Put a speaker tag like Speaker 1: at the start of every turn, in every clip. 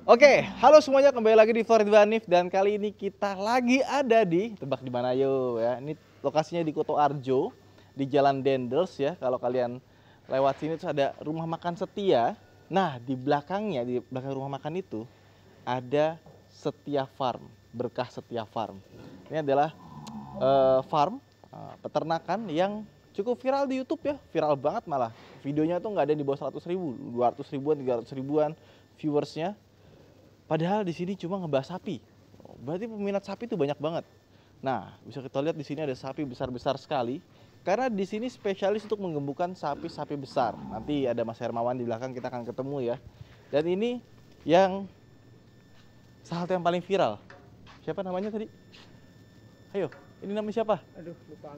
Speaker 1: Oke, halo semuanya, kembali lagi di Florid Banif dan kali ini kita lagi ada di, tebak di mana yo ya. Ini lokasinya di Koto Arjo, di Jalan Dendels ya. Kalau kalian lewat sini terus ada rumah makan Setia. Nah, di belakangnya, di belakang rumah makan itu ada Setia Farm, berkah Setia Farm. Ini adalah farm peternakan yang cukup viral di YouTube ya, viral banget malah. Videonya tuh nggak ada di bawah 100 ribu, 200 ribuan, 300 ribuan viewersnya. Padahal di sini cuma ngebahas sapi. Berarti peminat sapi itu banyak banget. Nah, bisa kita lihat di sini ada sapi besar-besar sekali. Karena di sini spesialis untuk menggembukan sapi-sapi besar. Nanti ada Mas Hermawan di belakang, kita akan ketemu ya. Dan ini yang salah satu yang paling viral. Siapa namanya tadi? Ayo, ini namanya siapa?
Speaker 2: Aduh, lupa.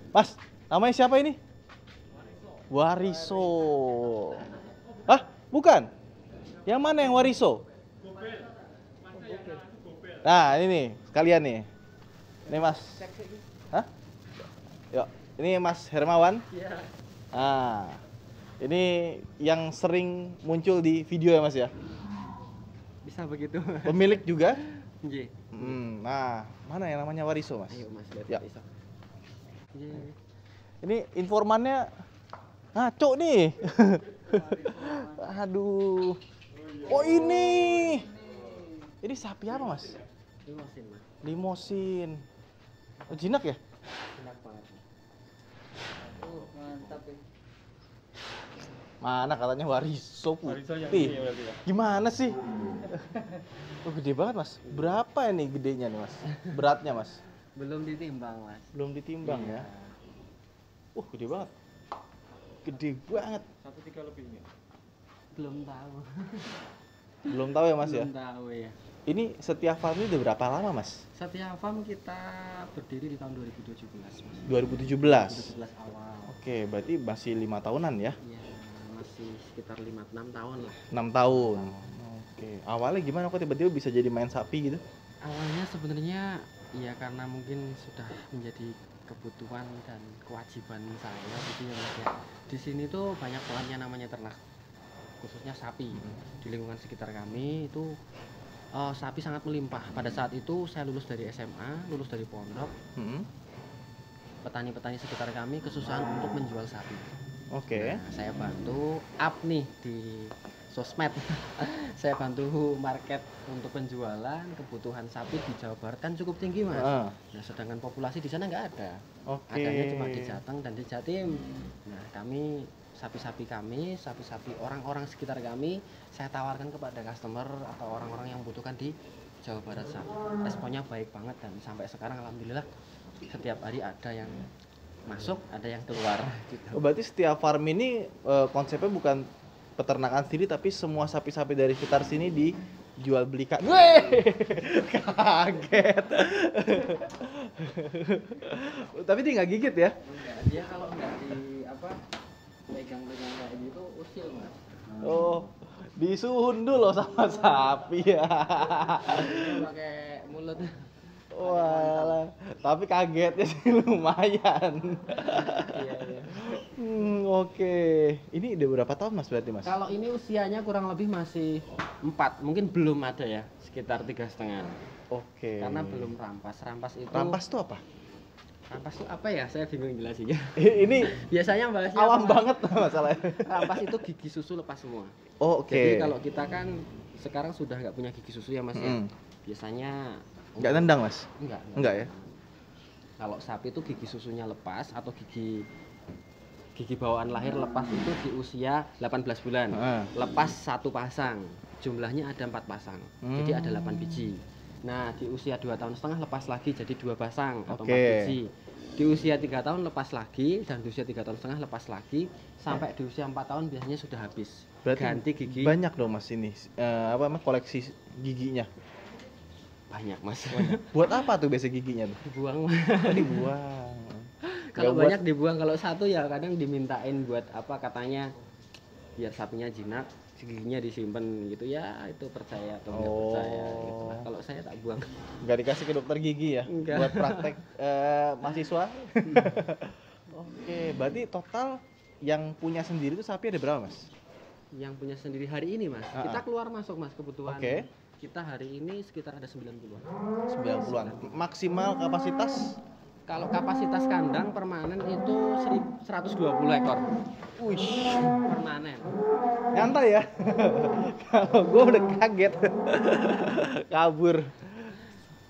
Speaker 1: Mas, namanya siapa ini? Wariso. Hah? Bukan? Yang mana yang Wariso? Nah, ini nih, sekalian nih. Ini Mas. Hah? Yuk, ini Mas Hermawan.
Speaker 2: Iya.
Speaker 1: Nah, ini yang sering muncul di video ya Mas ya?
Speaker 2: Bisa begitu.
Speaker 1: Pemilik juga?
Speaker 2: Nggih.
Speaker 1: Nah, mana yang namanya Wariso Mas?
Speaker 2: Ayo Mas, lihat
Speaker 1: Ya.
Speaker 2: bisa. Nggih.
Speaker 1: Ini informannya ngaco nih. Aduh. Oh ini. Ini sapi apa Mas?
Speaker 2: Limosin, Mas.
Speaker 1: Limosin. Oh, jinak ya?
Speaker 2: Enak banget. Mantap ya.
Speaker 1: Mana katanya Wariso
Speaker 2: Wariso yang
Speaker 1: putih.
Speaker 2: ini ya berarti ya?
Speaker 1: Gimana sih? Oh gede banget Mas. Berapa ini gedenya nih Mas? Beratnya Mas?
Speaker 2: Belum ditimbang, Mas.
Speaker 1: Belum ditimbang
Speaker 2: Iya.
Speaker 1: ya? Gede banget. Gede banget.
Speaker 2: 1,3 lebih ini. Belum tahu.
Speaker 1: Belum tahu ya Mas ya?
Speaker 2: Belum tahu ya.
Speaker 1: Ini Setia Farm ini udah berapa lama Mas?
Speaker 2: Setia Farm kita berdiri di tahun 2017, Mas.
Speaker 1: 2017.
Speaker 2: 2017 awal.
Speaker 1: Oke, berarti masih 5 tahunan ya?
Speaker 2: Iya, masih sekitar 5-6 tahun lah.
Speaker 1: 6 tahun. Oke. Awalnya gimana kok tiba-tiba bisa jadi main sapi gitu?
Speaker 2: Awalnya sebenarnya ya karena mungkin sudah menjadi kebutuhan dan kewajiban saya gitu ya Mas ya. Di sini tuh banyak banget yang namanya ternak, khususnya sapi. Di lingkungan sekitar kami itu sapi sangat melimpah. Pada saat itu saya lulus dari SMA, lulus dari pondok. Petani-petani sekitar kami kesusahan untuk menjual sapi.
Speaker 1: Oke.
Speaker 2: Nah, saya bantu up nih di sosmed. Saya bantu market untuk penjualan kebutuhan sapi di Jawa Barat kan cukup tinggi Mas. Nah, sedangkan populasi di sana nggak ada.
Speaker 1: Oke.
Speaker 2: Adanya cuma di Jateng dan di Jatim. Nah, kami sapi-sapi kami, sapi-sapi orang-orang sekitar kami, saya tawarkan kepada customer atau orang-orang yang membutuhkan di Jawa Barat sana. Responnya baik banget dan sampai sekarang alhamdulillah setiap hari ada yang masuk, ada yang keluar gitu.
Speaker 1: Oh, berarti Setia Farm ini konsepnya bukan peternakan sendiri tapi semua sapi-sapi dari sekitar sini dijual belikan. Weh! Kaget. Tapi dia nggak gigit ya?
Speaker 2: Enggak, dia kalau nggak di apa pegang-pegang kayak gitu usil Mas.
Speaker 1: Oh, disundul loh sama sapi ya.
Speaker 2: Pakai mulut.
Speaker 1: Walah, tapi kagetnya sih lumayan.
Speaker 2: Iya, iya.
Speaker 1: Oke. Ini udah berapa tahun Mas berarti Mas?
Speaker 2: Kalau ini usianya kurang lebih masih 4, mungkin belum ada ya, sekitar 3,5.
Speaker 1: Oke.
Speaker 2: Karena belum rampas. Rampas itu
Speaker 1: Rampas tuh apa?
Speaker 2: Rampas itu apa ya? Saya bingung jelasinnya.
Speaker 1: Ini
Speaker 2: Biasanya bahasnya
Speaker 1: awam
Speaker 2: apa?
Speaker 1: banget masalahnya.
Speaker 2: Rampas itu gigi susu lepas semua.
Speaker 1: Oh, oke.
Speaker 2: Jadi kalau kita kan sekarang sudah nggak punya gigi susu ya Mas ya. Biasanya
Speaker 1: Nggak nendang Mas? Enggak ya?
Speaker 2: Kalau sapi itu gigi susunya lepas atau gigi bawaan lahir lepas itu di usia 18 bulan. Lepas 1 pasang. Jumlahnya ada 4 pasang. Jadi ada 8 biji. Nah, di usia 2,5 tahun lepas lagi jadi 2 pasang atau 4 biji. Di usia 3 tahun lepas lagi dan di usia 3,5 tahun lepas lagi sampai di usia 4 tahun biasanya sudah habis.
Speaker 1: Berarti
Speaker 2: ganti gigi.
Speaker 1: banyak dong Mas ini. Apa namanya koleksi giginya?
Speaker 2: Banyak Mas.
Speaker 1: Buat apa tuh biasa giginya tuh?
Speaker 2: Dibuang.
Speaker 1: Dibuang.
Speaker 2: Kalau
Speaker 1: Nggak
Speaker 2: banyak dibuang, kalau satu ya kadang dimintain buat apa katanya biar sapinya jinak, giginya disimpan gitu ya, itu percaya atau nggak percaya gitu lah. Kalau saya tak buang.
Speaker 1: Nggak dikasih ke dokter gigi ya?
Speaker 2: Enggak.
Speaker 1: Buat praktek mahasiswa? Oke, berarti total yang punya sendiri tuh sapi ada berapa Mas?
Speaker 2: yang punya sendiri hari ini Mas. Kita keluar masuk Mas kebutuhan.
Speaker 1: Oke.
Speaker 2: Kita hari ini sekitar ada 90-an.
Speaker 1: 90-an. Maksimal kapasitas?
Speaker 2: Kalau kapasitas kandang permanen itu 120 ekor.
Speaker 1: Wih,
Speaker 2: Permanen.
Speaker 1: nyantai ya. Kalau gue udah kaget. Kabur.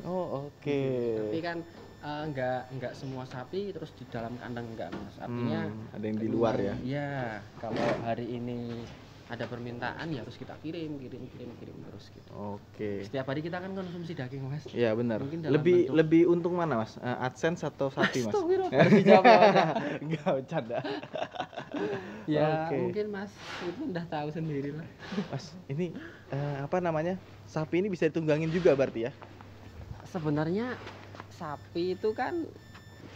Speaker 1: Oh, oke.
Speaker 2: Tapi kan nggak semua sapi terus di dalam kandang enggak Mas. Artinya
Speaker 1: ada yang di luar ya.
Speaker 2: Iya, kalau hari ini ada permintaan ya harus kita kirim terus gitu.
Speaker 1: Oke.
Speaker 2: Setiap hari kita kan konsumsi daging Mas.
Speaker 1: Iya benar.
Speaker 2: Mungkin dalam
Speaker 1: Lebih untung mana Mas? AdSense atau sapi Mas?
Speaker 2: Harus dijawab ya Mas.
Speaker 1: Enggak bercanda.
Speaker 2: Ya
Speaker 1: Oke.
Speaker 2: mungkin Mas itu udah tahu sendiri lah.
Speaker 1: Mas, ini apa namanya? Sapi ini bisa ditunggangin juga berarti ya?
Speaker 2: Sebenarnya sapi itu kan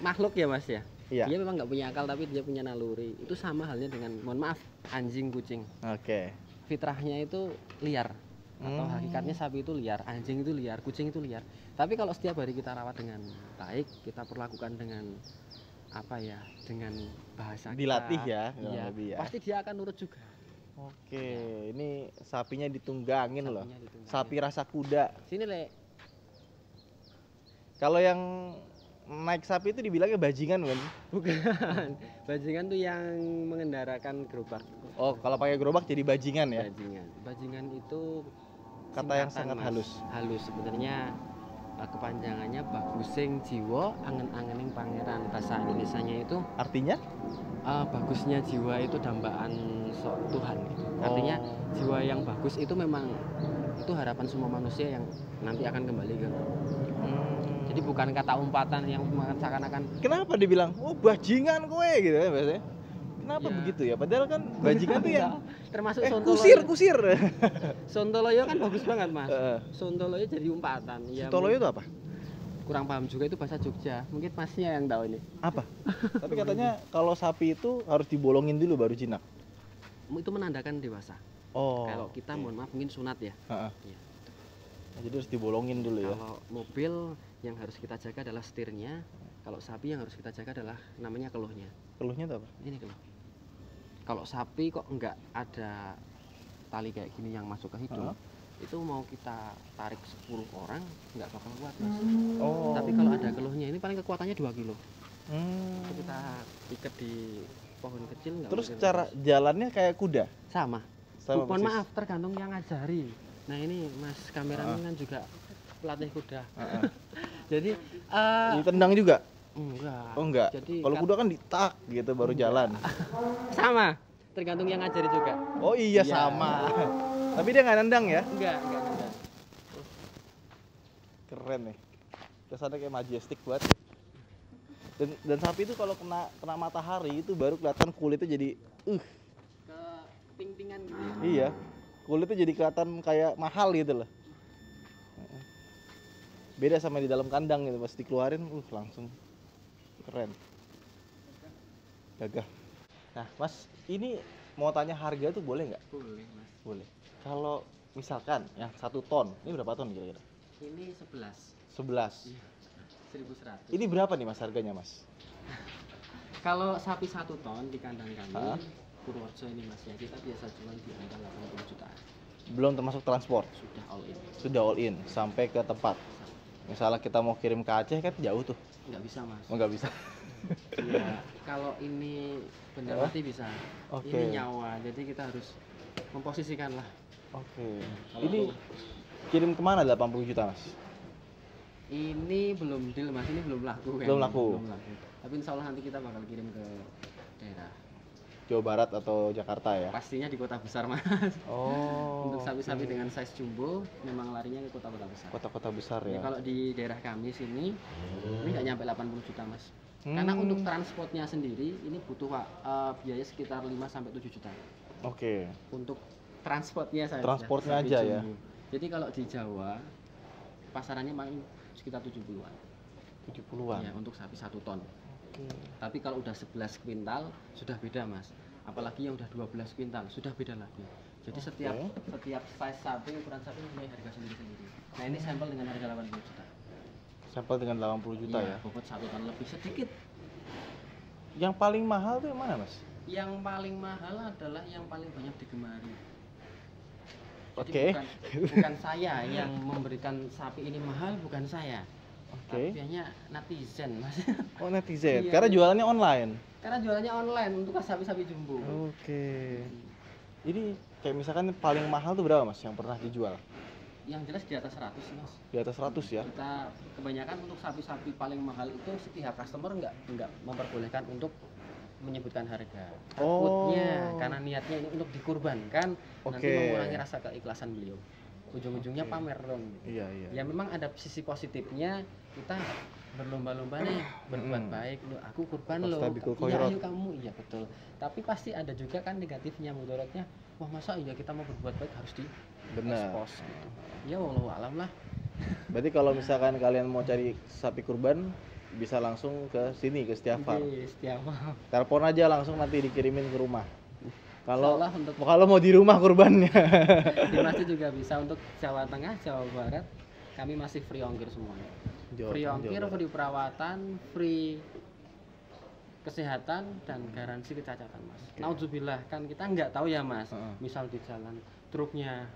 Speaker 2: makhluk ya Mas ya.
Speaker 1: Iya.
Speaker 2: Dia memang nggak punya akal tapi dia punya naluri. Itu sama halnya dengan, mohon maaf, anjing, kucing.
Speaker 1: Oke.
Speaker 2: Fitrahnya itu liar. Atau hakikatnya sapi itu liar, anjing itu liar, kucing itu liar. Tapi kalau setiap hari kita rawat dengan baik, kita perlakukan dengan apa ya, dengan bahasa
Speaker 1: Dilatih
Speaker 2: kita,
Speaker 1: ya,
Speaker 2: iya,
Speaker 1: lebih ya.
Speaker 2: pasti dia akan nurut juga.
Speaker 1: Oke, ini sapinya ditunggangin loh.
Speaker 2: Sapinya ditunggangin.
Speaker 1: Sapi rasa kuda.
Speaker 2: Sini Le.
Speaker 1: Kalau yang naik sapi itu dibilangnya bajingan kan?
Speaker 2: Bukan. Bajingan tuh yang mengendarakan gerobak.
Speaker 1: Oh, kalau pakai gerobak jadi bajingan ya?
Speaker 2: Bajingan. Bajingan itu
Speaker 1: Kata yang
Speaker 2: singkatan,
Speaker 1: sangat
Speaker 2: Mas.
Speaker 1: halus.
Speaker 2: Halus sebenarnya kepanjangannya bagusing jiwa angen-angening pangeran. Bahasa Indonesianya itu
Speaker 1: Artinya?
Speaker 2: bagusnya jiwa itu dambaan Tuhan gitu. Artinya jiwa yang bagus itu memang itu harapan semua manusia yang nanti akan kembali ke. Jadi bukan kata umpatan yang seakan-akan
Speaker 1: Kenapa dibilang, oh bajingan kowe gitu ya biasanya? Kenapa
Speaker 2: Ya.
Speaker 1: begitu ya? Padahal kan bajingan tuh yang
Speaker 2: termasuk
Speaker 1: kusir,
Speaker 2: Sontoloyo.
Speaker 1: kusir.
Speaker 2: Sontoloyo kan bagus banget Mas.
Speaker 1: Heeh.
Speaker 2: Sontoloyo jadi umpatan. Ya,
Speaker 1: Sontoloyo itu apa?
Speaker 2: kurang paham juga itu bahasa Jogja. Mungkin Masnya yang tahu ini.
Speaker 1: Apa? Tapi katanya kalau sapi itu harus dibolongin dulu baru jinak.
Speaker 2: Itu menandakan dewasa.
Speaker 1: Oh.
Speaker 2: Kalau kita mohon maaf mungkin sunat ya.
Speaker 1: Heeh.
Speaker 2: Iya.
Speaker 1: Nah, jadi harus dibolongin dulu ya.
Speaker 2: Kalau mobil yang harus kita jaga adalah setirnya. Kalau sapi yang harus kita jaga adalah namanya keluhnya.
Speaker 1: Keluhnya itu apa?
Speaker 2: Ini keluh. Kalau sapi kok enggak ada tali kayak gini yang masuk ke hidung, itu mau kita tarik 10 orang nggak bakal kuat Mas.
Speaker 1: Oh.
Speaker 2: Tapi kalau ada keluhnya ini paling kekuatannya 2 kilo.
Speaker 1: Hmm.
Speaker 2: Itu kita ikat di pohon kecil nggak
Speaker 1: Terus
Speaker 2: mungkin
Speaker 1: cara
Speaker 2: lepas.
Speaker 1: jalannya kayak kuda.
Speaker 2: Sama.
Speaker 1: Sama
Speaker 2: Mohon
Speaker 1: persis.
Speaker 2: maaf tergantung yang ngajari. Nah ini Mas kameramen kan juga pelatih kuda.
Speaker 1: Heeh.
Speaker 2: Jadi
Speaker 1: Ditendang juga?
Speaker 2: enggak.
Speaker 1: Oh enggak.
Speaker 2: Jadi
Speaker 1: Kalau kuda kan ditak gitu baru jalan.
Speaker 2: sama. Tergantung yang ngajari juga.
Speaker 1: Oh iya
Speaker 2: Iya.
Speaker 1: sama. Tapi dia nggak nendang ya?
Speaker 2: Enggak.
Speaker 1: Keren nih. Kesannya kayak majestic banget. Dan sapi itu kalau kena matahari itu baru kelihatan kulitnya jadi
Speaker 2: Ke ping-pingan gitu.
Speaker 1: iya. Kulitnya jadi kelihatan kayak mahal gitu loh. Beda sama di dalam kandang gitu, pas dikeluarin langsung keren. Gagah. Nah, Mas, ini mau tanya harga tuh boleh nggak?
Speaker 2: Boleh, Mas.
Speaker 1: Boleh. Kalau misalkan yang 1 ton, ini berapa ton kira-kira?
Speaker 2: Ini 11.
Speaker 1: 11.
Speaker 2: Iya. 1.100.
Speaker 1: Ini berapa nih Mas harganya, Mas?
Speaker 2: Kalau sapi 1 ton di kandang kami,
Speaker 1: Hah?
Speaker 2: Purworejo ini Mas ya, kita biasa jual di angka 80 juta.
Speaker 1: Belum termasuk transport.
Speaker 2: Sudah all in.
Speaker 1: Sudah all in sampai ke tempat. Misalnya kita mau kirim ke Aceh kan jauh tuh.
Speaker 2: Nggak bisa Mas.
Speaker 1: Oh, nggak bisa.
Speaker 2: Iya, kalau ini benda mati bisa.
Speaker 1: Oke.
Speaker 2: Ini nyawa, jadi kita harus memposisikan lah.
Speaker 1: Oke.
Speaker 2: Kalau
Speaker 1: Ini kirim kemana 80 juta, Mas?
Speaker 2: Ini belum deal Mas, ini belum laku kan.
Speaker 1: Belum laku.
Speaker 2: Tapi insya Allah nanti kita bakal kirim ke daerah.
Speaker 1: Jawa Barat atau Jakarta ya?
Speaker 2: Pastinya di kota besar Mas.
Speaker 1: Oh.
Speaker 2: Untuk sapi-sapi dengan size jumbo memang larinya ke kota-kota besar.
Speaker 1: Kota-kota besar
Speaker 2: Ya,
Speaker 1: ya.
Speaker 2: kalau di daerah kami sini ini nggak nyampe 80 juta Mas. Karena untuk transportnya sendiri ini butuh biaya sekitar 5 sampai 7 juta.
Speaker 1: Oke.
Speaker 2: Untuk transportnya saja.
Speaker 1: Transportnya
Speaker 2: sapi
Speaker 1: aja ya?
Speaker 2: jumbo. Jadi kalau di Jawa pasarannya paling sekitar 70-an.
Speaker 1: 70-an.
Speaker 2: Ya, untuk sapi 1 ton.
Speaker 1: Oke.
Speaker 2: Tapi kalau udah 11 kuintal sudah beda Mas. Apalagi yang udah 12 kuintal sudah beda lagi. Jadi setiap size sapi, ukuran sapi punya harga sendiri-sendiri. Nah, ini sampel dengan harga 80 juta.
Speaker 1: Sampel dengan 80 juta
Speaker 2: Iya,
Speaker 1: ya.
Speaker 2: bobot 1 ton lebih sedikit.
Speaker 1: Yang paling mahal tuh yang mana, Mas?
Speaker 2: Yang paling mahal adalah yang paling banyak digemari. Jadi
Speaker 1: Oke.
Speaker 2: bukan saya yang memberikan sapi ini mahal, bukan saya.
Speaker 1: Oke.
Speaker 2: Tapi hanya netizen, Mas.
Speaker 1: Oh, netizen.
Speaker 2: Iya.
Speaker 1: Karena jualannya online.
Speaker 2: Karena jualannya online untuk sapi-sapi jumbo.
Speaker 1: Oke. Ini kayak misalkan paling mahal tuh berapa, Mas, yang pernah dijual?
Speaker 2: Yang jelas di atas 100 sih, Mas.
Speaker 1: Di atas 100 ya?
Speaker 2: Kita kebanyakan untuk sapi-sapi paling mahal itu pihak customer nggak memperbolehkan untuk menyebutkan harga. Takutnya karena niatnya ini untuk dikurbankan, nanti mengurangi rasa keikhlasan beliau. Ujung-ujungnya pamer dong.
Speaker 1: Iya.
Speaker 2: Ya memang ada sisi positifnya, kita berlomba-lomba nih berbuat baik, lo aku kurban lo, iya ayo kamu, iya betul. Tapi pasti ada juga kan negatifnya, mudaratnya. Wah masa iya kita mau berbuat baik harus di expose gitu. Ya wallahu alam lah.
Speaker 1: Berarti kalau misalkan kalian mau cari sapi kurban bisa langsung ke sini, ke Setiafar.
Speaker 2: Setiafar.
Speaker 1: Telepon aja langsung, nanti dikirimin ke rumah. Kalau
Speaker 2: untuk
Speaker 1: mau di rumah kurbannya.
Speaker 2: Di masjid juga bisa. Untuk Jawa Tengah, Jawa Barat kami masih free ongkir semuanya. Free ongkir, free perawatan, free kesehatan dan garansi kecacatan, Mas. Naudzubillah, kan kita nggak tahu ya, Mas. Misal di jalan truknya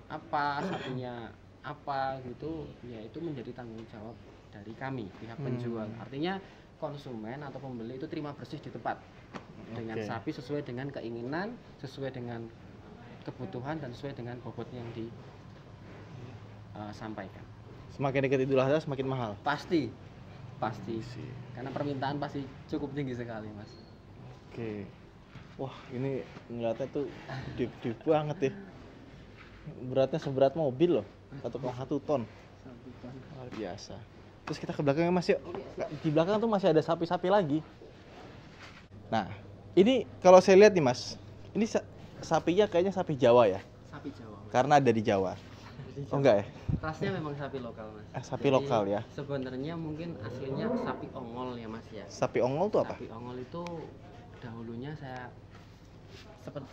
Speaker 2: apa, sapinya apa gitu, ya itu menjadi tanggung jawab dari kami pihak penjual. Artinya konsumen atau pembeli itu terima bersih di tempat dengan sapi sesuai dengan keinginan, sesuai dengan kebutuhan dan sesuai dengan bobot yang disampaikan.
Speaker 1: Semakin dekat Idul Adha semakin mahal.
Speaker 2: Pasti sih. Karena permintaan pasti cukup tinggi sekali, Mas.
Speaker 1: Oke. Wah, ini ngeliatnya tuh deep banget ya. Beratnya seberat mobil loh, 1,1 ton. Luar biasa. Terus kita ke belakangnya, Mas, yuk. Di belakang tuh masih ada sapi-sapi lagi. Nah, ini kalau saya lihat nih, Mas, ini sapinya kayaknya sapi Jawa ya?
Speaker 2: Sapi Jawa, Mas.
Speaker 1: Karena ada di Jawa. Oh enggak ya?
Speaker 2: Rasnya memang sapi lokal, Mas.
Speaker 1: Sapi lokal ya?
Speaker 2: Sebenarnya mungkin aslinya sapi ongol ya, Mas ya.
Speaker 1: Sapi ongol tuh apa?
Speaker 2: Sapi ongol itu dahulunya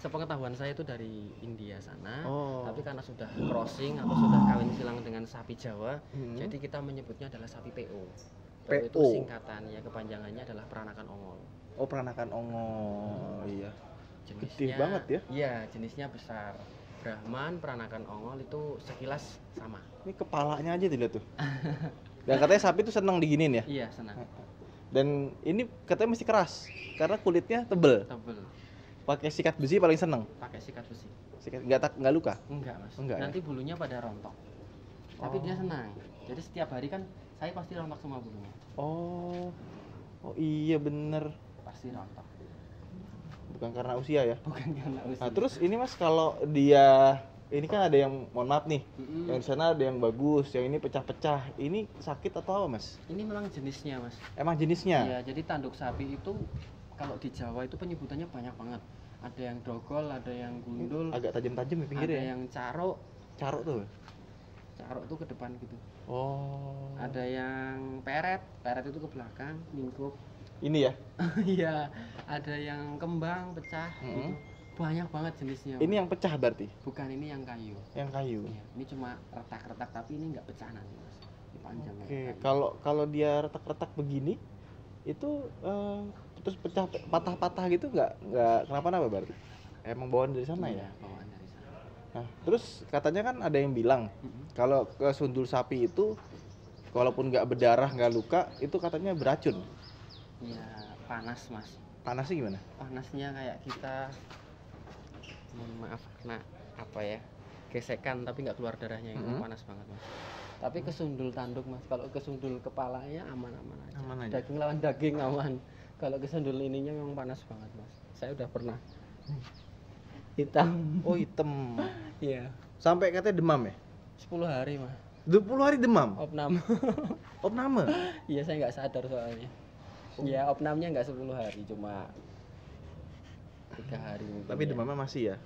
Speaker 2: sepengetahuan saya itu dari India sana, tapi karena sudah crossing atau sudah kawin silang dengan sapi Jawa, jadi kita menyebutnya adalah sapi PO. PO itu singkatan ya, kepanjangannya adalah peranakan ongol.
Speaker 1: Oh, peranakan ongol, iya.
Speaker 2: Jenisnya,
Speaker 1: gede banget ya?
Speaker 2: Iya, jenisnya besar. Brahman, peranakan ongol itu sekilas sama.
Speaker 1: Ini kepalanya aja dilihat tuh. Dan katanya sapi tuh senang diginin ya?
Speaker 2: Iya, senang.
Speaker 1: Dan ini katanya mesti keras karena kulitnya tebel. Pakai sikat besi paling seneng.
Speaker 2: Pakai sikat besi.
Speaker 1: Nggak luka?
Speaker 2: Enggak, Mas.
Speaker 1: Enggak,
Speaker 2: nanti bulunya pada rontok. Tapi dia senang. Jadi setiap hari kan saya pasti rontok semua bulunya.
Speaker 1: Oh iya bener.
Speaker 2: Pasti rontok.
Speaker 1: Bukan karena usia ya?
Speaker 2: Bukan karena usia.
Speaker 1: Nah terus ini, Mas, kalau dia ini kan ada yang, mohon maaf nih, yang di sana ada yang bagus, yang ini pecah-pecah. Ini sakit atau apa, Mas?
Speaker 2: Ini memang jenisnya, Mas.
Speaker 1: Emang jenisnya?
Speaker 2: Iya, jadi tanduk sapi itu kalau di Jawa itu penyebutannya banyak banget. Ada yang dogol, ada yang gundul,
Speaker 1: agak tajam-tajam di pinggirnya.
Speaker 2: Ada yang carok.
Speaker 1: Carok tuh?
Speaker 2: Carok tuh ke depan gitu.
Speaker 1: Oh.
Speaker 2: Ada yang peret itu ke belakang, mingkuk.
Speaker 1: Ini ya?
Speaker 2: Iya, ada yang kembang pecah gitu. Banyak banget jenisnya.
Speaker 1: Ini yang pecah berarti?
Speaker 2: Bukan, ini yang kayu.
Speaker 1: Yang kayu.
Speaker 2: Iya, ini cuma retak-retak, tapi ini nggak pecah nanti, Mas. Ini panjang.
Speaker 1: Oke, kalau dia retak-retak begini itu terus pecah patah-patah gitu nggak kenapa-napa berarti? Emang bawaan dari sana ya?
Speaker 2: Bawaan dari sana.
Speaker 1: Nah, terus katanya kan ada yang bilang kalau kesundul sapi itu walaupun nggak berdarah, nggak luka, itu katanya beracun.
Speaker 2: Iya, panas, Mas.
Speaker 1: Panasnya gimana?
Speaker 2: Panasnya kayak kita, mohon maaf, kena apa ya, gesekan tapi nggak keluar darahnya, itu panas banget, Mas. Tapi kesundul tanduk, Mas, kalau kesundul kepalanya aman-aman aja.
Speaker 1: Aman aja.
Speaker 2: Daging lawan daging aman. Kalau kesundul ininya memang panas banget, Mas. Saya udah pernah hitam.
Speaker 1: Oh, hitam.
Speaker 2: Iya.
Speaker 1: Sampai katanya demam ya?
Speaker 2: 10 hari, Mas.
Speaker 1: 20 hari demam?
Speaker 2: Opname.
Speaker 1: Opname?
Speaker 2: Iya, saya nggak sadar soalnya. Ya, opnamnya nggak 10 hari, cuma 3 hari mungkin.
Speaker 1: Tapi demamnya masih ya?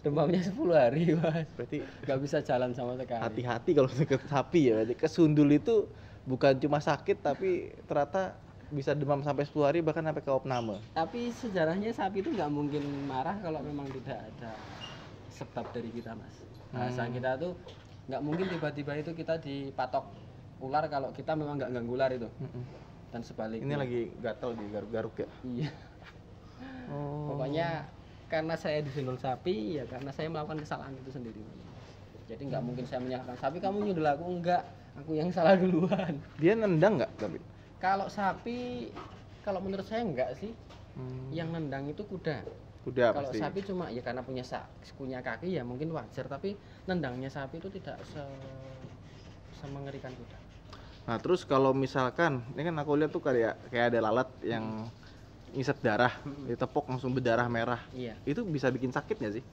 Speaker 2: Demamnya 10 hari, Mas.
Speaker 1: Berarti
Speaker 2: nggak bisa jalan sama sekali.
Speaker 1: Hati-hati kalau deket sapi ya. Berarti kesundul itu bukan cuma sakit, tapi ternyata bisa demam sampai 10 hari, bahkan sampai ke opname.
Speaker 2: Tapi sejarahnya sapi itu nggak mungkin marah kalau memang tidak ada sebab dari kita, Mas. Bahasa kita tuh nggak mungkin tiba-tiba itu kita dipatok ular kalau kita memang nggak ganggu ular itu. dan sebaliknya.
Speaker 1: Ini lagi gatel di garuk-garuk ya.
Speaker 2: Iya. Pokoknya karena saya disundul sapi ya karena saya melakukan kesalahan itu sendiri. Jadi nggak mungkin saya menyalahkan sapi, kamu nyundul aku, enggak, aku yang salah duluan.
Speaker 1: Dia nendang nggak tapi?
Speaker 2: Kalau sapi, kalau menurut saya enggak sih. Yang nendang itu kuda.
Speaker 1: Kuda
Speaker 2: Kalau
Speaker 1: pasti.
Speaker 2: sapi cuma ya karena punya kaki ya mungkin wajar, tapi nendangnya sapi itu tidak semengerikan kuda.
Speaker 1: Nah terus kalau misalkan, ini kan aku lihat tuh kayak ada lalat yang ngisep darah, ditepok langsung berdarah merah.
Speaker 2: Iya.
Speaker 1: Itu bisa bikin sakit nggak sih?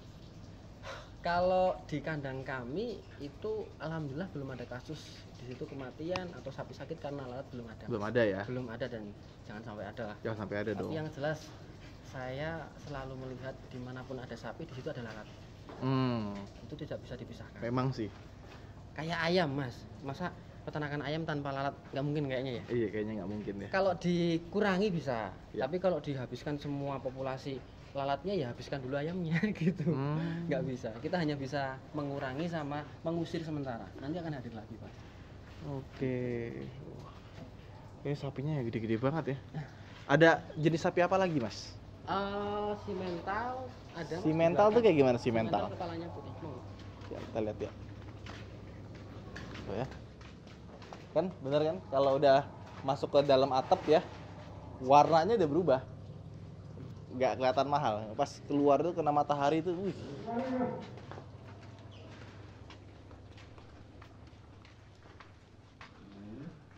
Speaker 2: Kalau di kandang kami itu alhamdulillah belum ada kasus di situ kematian atau sapi sakit karena lalat, belum ada.
Speaker 1: Belum ada ya?
Speaker 2: Belum ada dan jangan sampai ada lah.
Speaker 1: Jangan sampai ada
Speaker 2: Tapi
Speaker 1: dong.
Speaker 2: yang jelas saya selalu melihat dimanapun ada sapi di situ ada lalat. Itu tidak bisa dipisahkan.
Speaker 1: Memang sih.
Speaker 2: Kayak ayam mas, masa peternakan ayam tanpa lalat nggak mungkin kayaknya ya?
Speaker 1: Iya kayaknya nggak mungkin ya.
Speaker 2: Kalau dikurangi bisa,
Speaker 1: Ya.
Speaker 2: tapi kalau dihabiskan semua populasi lalatnya ya habiskan dulu ayamnya gitu. Nggak bisa, kita hanya bisa mengurangi sama mengusir sementara, nanti akan hadir lagi Pak.
Speaker 1: Oke. Wah, ini sapinya ya gede-gede banget ya. Ada jenis sapi apa lagi mas?
Speaker 2: Simental ada.
Speaker 1: Simental tuh kayak gimana simental?
Speaker 2: Kepalanya putih.
Speaker 1: Ya, kita lihat ya. Tuh ya. Kan bener kan kalau udah masuk ke dalam atap ya, warnanya udah berubah. Nggak kelihatan mahal. Pas keluar tuh kena matahari tuh, wih.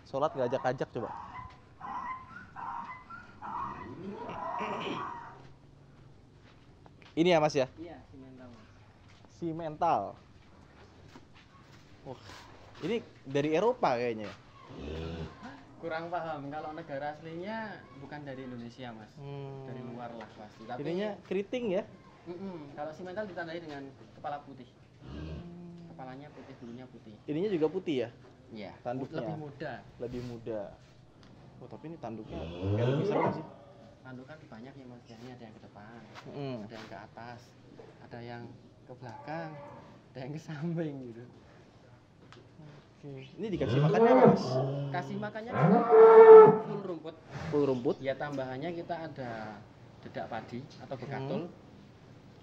Speaker 1: Sholat nggak ajak-ajak coba. Ini ya mas ya?
Speaker 2: Iya, simental.
Speaker 1: Simental. Wah, ini dari Eropa kayaknya.
Speaker 2: Kurang paham, kalau negara aslinya bukan dari Indonesia mas, dari luar lah pasti. Tapi
Speaker 1: Ininya keriting ya?
Speaker 2: kalau simental ditandai dengan kepala putih. Kepalanya putih, bulunya putih.
Speaker 1: Ininya juga putih ya?
Speaker 2: Iya.
Speaker 1: Tanduknya
Speaker 2: Lebih muda.
Speaker 1: lebih muda. Oh tapi ini tanduknya kayak lebih seru sih.
Speaker 2: Tanduk kan banyak ya mas, ini ada yang ke depan,
Speaker 1: Mm.
Speaker 2: ada yang ke atas, ada yang ke belakang, ada yang ke samping gitu.
Speaker 1: Oke. Ini dikasih makannya apa mas?
Speaker 2: Kasih makannya full rumput.
Speaker 1: Full rumput.
Speaker 2: Ya tambahannya kita ada dedak padi atau bekatul,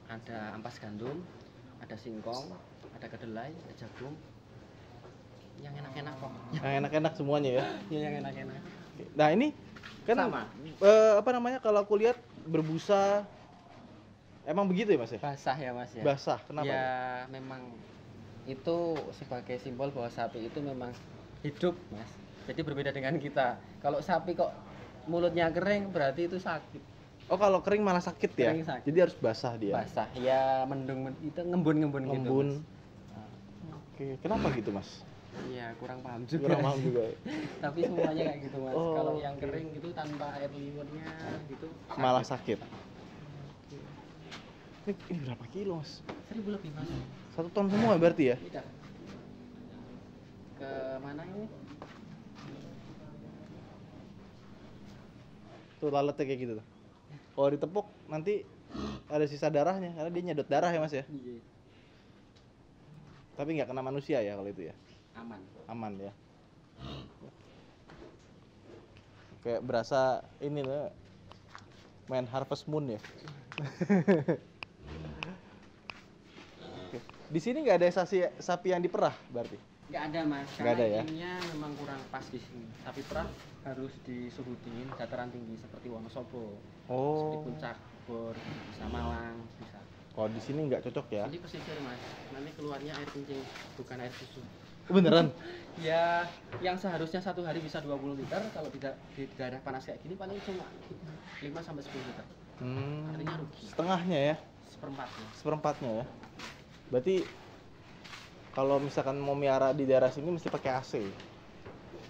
Speaker 2: ada ampas gandum, ada singkong, ada kedelai, ada jagung. Yang enak-enak kok.
Speaker 1: Yang enak-enak semuanya ya.
Speaker 2: Ya yang enak-enak.
Speaker 1: Nah ini kan
Speaker 2: Sama.
Speaker 1: Apa namanya kalau aku lihat berbusa, emang begitu ya mas ya?
Speaker 2: Basah ya mas ya.
Speaker 1: Basah. Kenapa?
Speaker 2: Ya memang itu sebagai simbol bahwa sapi itu memang hidup mas. Jadi berbeda dengan kita. Kalau sapi kok mulutnya kering berarti itu sakit.
Speaker 1: Oh kalau kering malah sakit ya?
Speaker 2: Kering sakit.
Speaker 1: Jadi harus basah dia.
Speaker 2: Basah ya mendung itu ngembun-ngembun gitu.
Speaker 1: Ngembun.
Speaker 2: Mas.
Speaker 1: Oke. Kenapa gitu mas?
Speaker 2: Iya kurang paham juga.
Speaker 1: Kurang paham juga.
Speaker 2: Tapi semuanya kayak gitu mas.
Speaker 1: Oh,
Speaker 2: Kalau yang
Speaker 1: oke.
Speaker 2: kering itu tanpa air liurnya gitu
Speaker 1: Malah sakit. Ini berapa kilo mas?
Speaker 2: 1000 lebih mas.
Speaker 1: 1 ton semua berarti ya?
Speaker 2: Tidak. Ke mana ini?
Speaker 1: Tuh lalatnya kayak gitu tuh. Kalau ditepuk nanti ada sisa darahnya karena dia nyedot darah ya mas ya.
Speaker 2: Iya.
Speaker 1: Tapi nggak kena manusia ya kalau itu ya.
Speaker 2: Aman.
Speaker 1: Aman ya. Kayak berasa ini loh main Harvest Moon ya. Oke. Di sini nggak ada sapi yang diperah berarti.
Speaker 2: Nggak ada mas,
Speaker 1: Nggak ada ya?
Speaker 2: iklimnya memang kurang pas di sini. Sapi perah harus di suhu dingin, dataran tinggi seperti Wonosobo, seperti
Speaker 1: Oh.
Speaker 2: Puncak, Bor, bisa Malang, bisa.
Speaker 1: Kalau di sini nggak cocok ya?
Speaker 2: Ini pesisir mas, nanti keluarnya air kencing, bukan air susu.
Speaker 1: Beneran?
Speaker 2: Ya, yang seharusnya 1 hari bisa 20 liter, kalau tidak di daerah panas kayak gini paling cuma 5 sampai 10 liter. Artinya rugi.
Speaker 1: Setengahnya ya?
Speaker 2: Seperempatnya.
Speaker 1: Seperempatnya ya? Berarti kalau misalkan mau miara di daerah sini mesti pakai AC.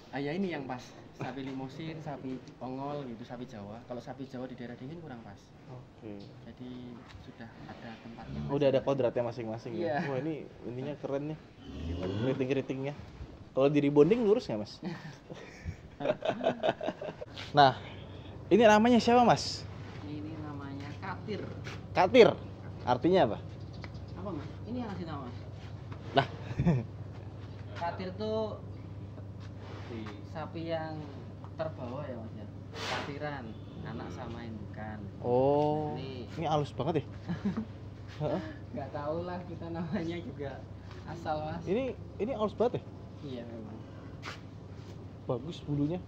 Speaker 2: Ah ya ini yang pas. Sapi limusin, sapi ongol gitu, sapi Jawa. Kalau sapi Jawa di daerah dingin kurang pas.
Speaker 1: Oke.
Speaker 2: Jadi sudah ada tempatnya.
Speaker 1: Udah ada kodratnya masing-masing ya?
Speaker 2: Iya.
Speaker 1: Wah ini intinya keren nih. Keriting-keritingnya. Kalau di rebonding lurus nggak mas? Nah, ini namanya siapa mas?
Speaker 2: Ini namanya katir.
Speaker 1: Katir. Artinya apa?
Speaker 2: Apa mas? Ini yang ngasih nama mas.
Speaker 1: Lah.
Speaker 2: Katir tuh sapi yang terbawa ya Mas ya. Takbiran, anak sama indukan.
Speaker 1: Oh, ini halus banget ya.
Speaker 2: Nggak tahu lah kita namanya juga asal Mas.
Speaker 1: Ini halus banget ya.
Speaker 2: Iya memang.
Speaker 1: Bagus bulunya.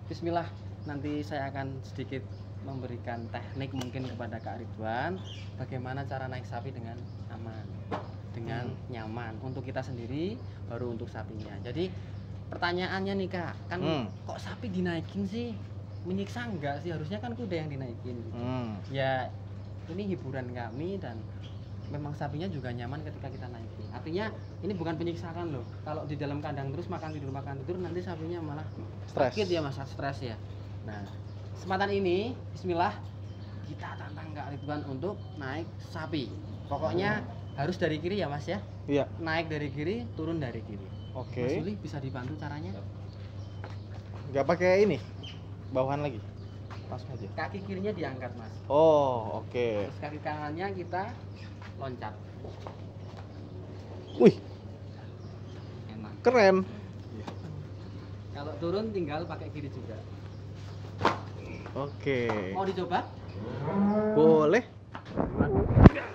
Speaker 2: Bismillah, nanti saya akan sedikit memberikan teknik mungkin kepada Kak Ridwan bagaimana cara naik sapi dengan aman, dengan nyaman untuk kita sendiri, baru untuk sapinya. Jadi pertanyaannya nih Kak, kan kok sapi dinaikin sih? Menyiksa enggak sih? Harusnya kan kuda yang dinaikin gitu. Ya ini hiburan kami dan memang sapinya juga nyaman ketika kita naikin. Artinya ini bukan penyiksaan loh. Kalau di dalam kandang terus makan tidur nanti sapinya malah sakit ya Mas, stres ya. Nah, kesempatan ini bismillah kita tantang Kak Ridwan untuk naik sapi. Pokoknya harus dari kiri ya Mas ya.
Speaker 1: Iya.
Speaker 2: Naik dari kiri, turun dari kiri.
Speaker 1: Oke.
Speaker 2: Mas Uli bisa dibantu caranya?
Speaker 1: Nggak pakai ini, bawahan lagi. Langsung aja.
Speaker 2: Kaki kirinya diangkat Mas.
Speaker 1: Oh, oke.
Speaker 2: Terus kaki kanannya kita loncat.
Speaker 1: Wih,
Speaker 2: Enak.
Speaker 1: keren.
Speaker 2: Kalau turun tinggal pakai kiri juga.
Speaker 1: Oke.
Speaker 2: Mau dicoba?
Speaker 1: Boleh.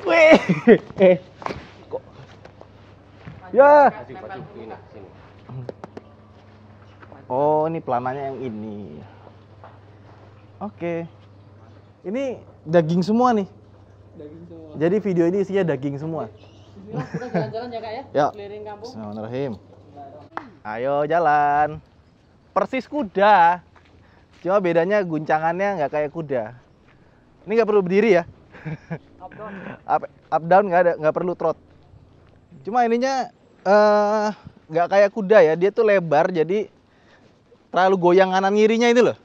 Speaker 1: Wih. Kok. Ya. Oh, ini pelananya yang ini. Oke. Ini daging semua nih.
Speaker 2: Daging semua.
Speaker 1: Jadi video ini isinya daging semua.
Speaker 2: Bismillah, kita jalan-jalan ya Kak ya.
Speaker 1: Ya.
Speaker 2: Keliling kampung.
Speaker 1: Bismillahirrahmanirrahim. Ayo jalan. Persis kuda. Cuma bedanya guncangannya nggak kayak kuda. Ini nggak perlu berdiri ya.
Speaker 2: Up down.
Speaker 1: Up down nggak perlu trot. Cuma ininya nggak kayak kuda ya. Dia tuh lebar jadi terlalu goyang kanan kirinya itu loh.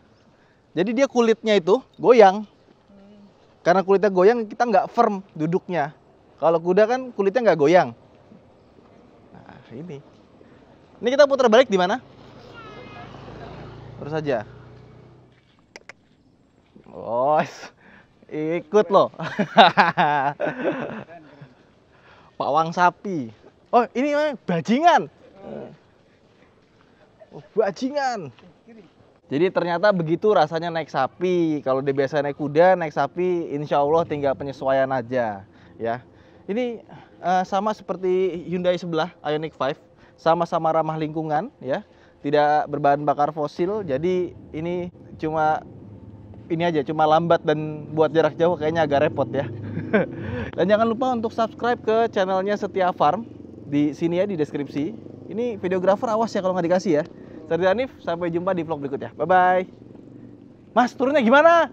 Speaker 1: Jadi dia kulitnya itu goyang. Karena kulitnya goyang kita nggak firm duduknya. Kalau kuda kan kulitnya nggak goyang. Nah ini. Ini kita putar balik di mana? Terus saja. Oh, ikut loh. Pawang sapi. Oh, ini bajingan. Oh, bajingan. Jadi ternyata begitu rasanya naik sapi. Kalau dia biasa naik kuda, naik sapi, insya Allah tinggal penyesuaian aja, ya. Ini sama seperti Hyundai sebelah, Ioniq 5, sama-sama ramah lingkungan, ya. Tidak berbahan bakar fosil. Jadi ini cuma lambat dan buat jarak jauh kayaknya agak repot ya. Dan jangan lupa untuk subscribe ke channelnya Setia Farm di sini ya, di deskripsi. Ini videografer awas ya kalau nggak dikasih ya. Saya Hanif, sampai jumpa di vlog berikutnya. Bye bye. Mas, turunnya gimana?